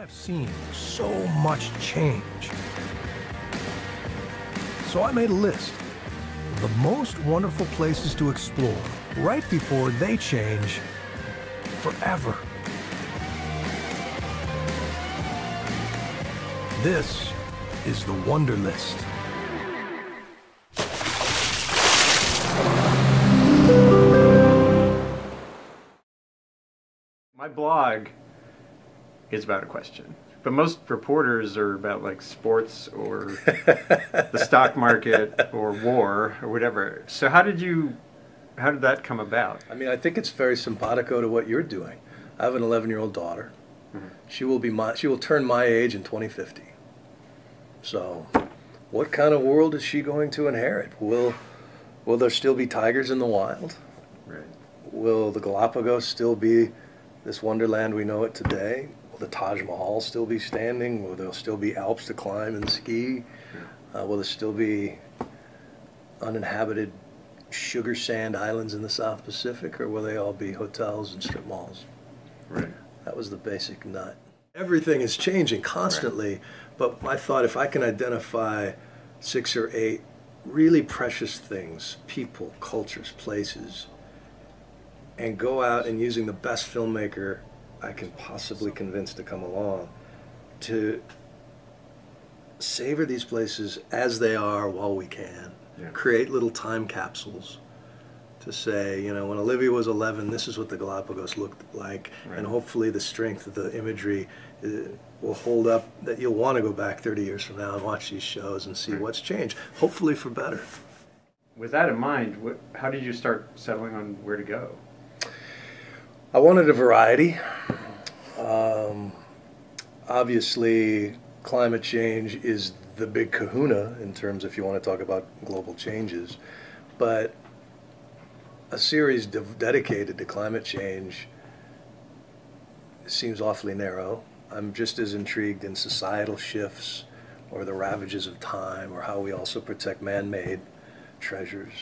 I've seen so much change. So I made a list of the most wonderful places to explore right before they change forever. This is the Wonder List. My blog is about a question, but most reporters are about like sports or the stock market or war or whatever. So how did that come about? I mean, I think it's very simpatico to what you're doing. I have an 11-year-old daughter. Mm-hmm. She will turn my age in 2050. So, what kind of world is she going to inherit? Will there still be tigers in the wild? Right. Will the Galapagos still be this wonderland we know it today? Will the Taj Mahal still be standing? Will there still be Alps to climb and ski? Will there still be uninhabited sugar sand islands in the South Pacific, or will they all be hotels and strip malls? Right. That was the basic nut. Everything is changing constantly, right. But I thought if I can identify 6 or 8 really precious things, people, cultures, places, and go out and using the best filmmaker I can possibly convince to come along to savor these places as they are while we can. Yeah. Create little time capsules to say, you know, when Olivia was 11, this is what the Galapagos looked like, right. And hopefully the strength of the imagery will hold up, that you'll want to go back 30 years from now and watch these shows and see right. What's changed, hopefully for better. With that in mind, how did you start settling on where to go? I wanted a variety. Obviously, climate change is the big kahuna in terms if you want to talk about global changes, but a series dedicated to climate change seems awfully narrow. I'm just as intrigued in societal shifts or the ravages of time or how we also protect man-made treasures.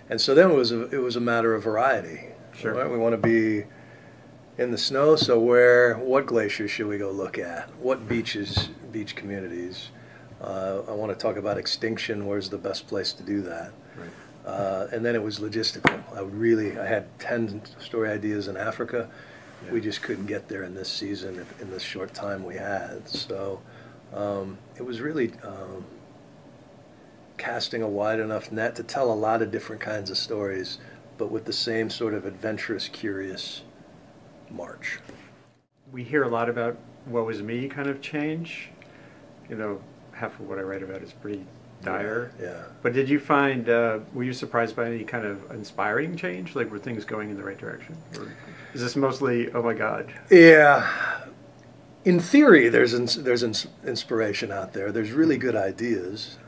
And so then it was a matter of variety. Sure. Right? We want to be in the snow, so what glaciers should we go look at? What beach communities? I want to talk about extinction. Where's the best place to do that? Right. And then it was logistical. I had 10 story ideas in Africa. Yeah. We just couldn't get there in this season in the short time we had. So it was really casting a wide enough net to tell a lot of different kinds of stories, but with the same sort of adventurous, curious march. We hear a lot about woe is me kind of change. You know, half of what I write about is pretty dire. Yeah. But did you find, were you surprised by any kind of inspiring change? Like, were things going in the right direction? Or is this mostly, oh my God? Yeah. In theory, there's inspiration out there. There's really good ideas.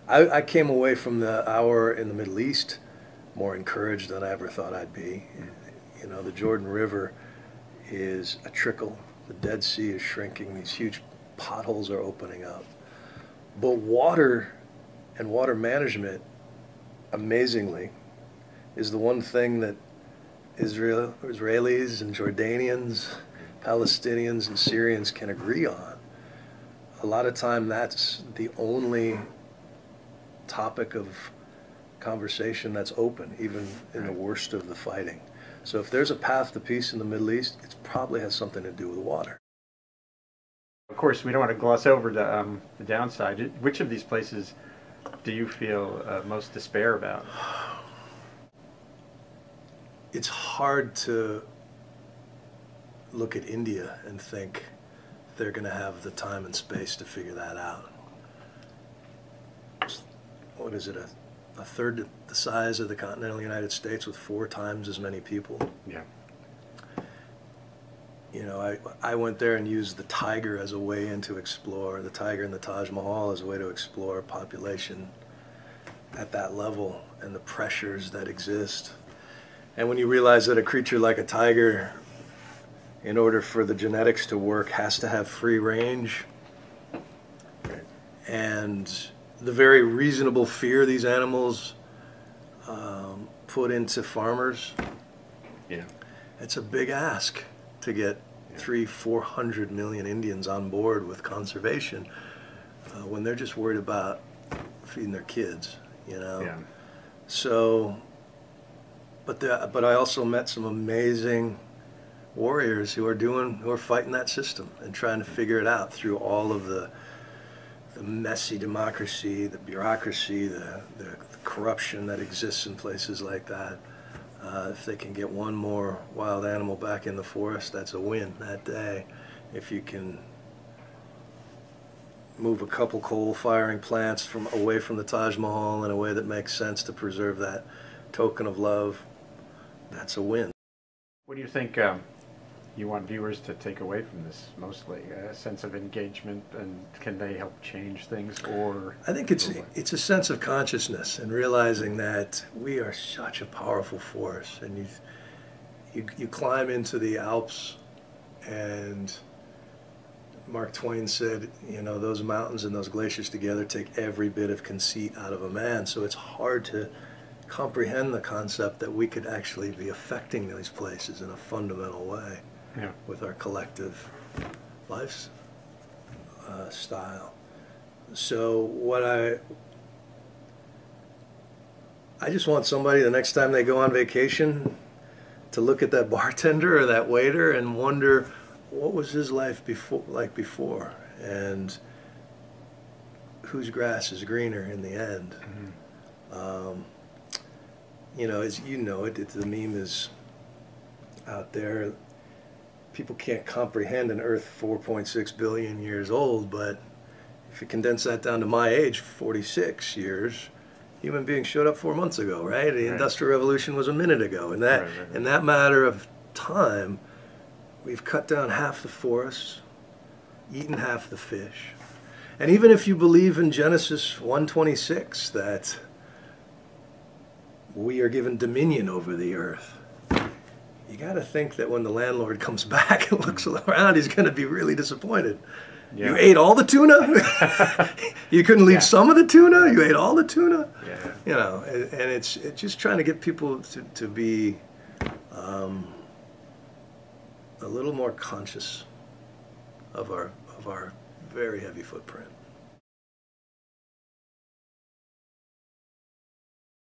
I came away from the hour in the Middle East more encouraged than I ever thought I'd be. You know, the Jordan River is a trickle. The Dead Sea is shrinking. These huge potholes are opening up. But water and water management, amazingly, is the one thing that Israelis and Jordanians, Palestinians and Syrians can agree on. A lot of time that's the only topic of conversation that's open, even in the worst of the fighting. So if there's a path to peace in the Middle East, it probably has something to do with water. Of course, we don't want to gloss over the downside. Which of these places do you feel most despair about? It's hard to look at India and think they're going to have the time and space to figure that out. What is it, a third the size of the continental United States with 4 times as many people? Yeah. You know, I went there and used the tiger as a way in to explore, the tiger in the Taj Mahal as a way to explore population at that level and the pressures that exist. And when you realize that a creature like a tiger, in order for the genetics to work, has to have free range, and the very reasonable fear these animals put into farmers, yeah, it's a big ask to get 300-400 million Indians on board with conservation when they're just worried about feeding their kids, you know. Yeah. So, but I also met some amazing warriors who are fighting that system and trying to figure it out through all of the messy democracy, the bureaucracy, the corruption that exists in places like that. If they can get one more wild animal back in the forest, that's a win that day. If you can move a couple coal-firing plants away from the Taj Mahal in a way that makes sense to preserve that token of love, that's a win. What do you think you want viewers to take away from this mostly? A sense of engagement, and can they help change things? Or I think it's a sense of consciousness and realizing that we are such a powerful force. And you climb into the Alps, and Mark Twain said, you know, those mountains and those glaciers together take every bit of conceit out of a man. So it's hard to comprehend the concept that we could actually be affecting these places in a fundamental way. Yeah. With our collective style. So what I just want somebody the next time they go on vacation to look at that bartender or that waiter and wonder, what was his life before, and whose grass is greener in the end. Mm-hmm. You know, as you know, the meme is out there. People can't comprehend an Earth 4.6 billion years old, but if you condense that down to my age, 46 years, human beings showed up 4 months ago, right? The Industrial Revolution was a minute ago. And that, in that matter of time, we've cut down half the forests, eaten half the fish. And even if you believe in Genesis 1:26, that we are given dominion over the earth, you got to think that when the landlord comes back and looks around, he's going to be really disappointed. Yeah. You ate all the tuna? You couldn't leave some of the tuna? You ate all the tuna? Yeah. You know, and it's just trying to get people to be a little more conscious of our very heavy footprint.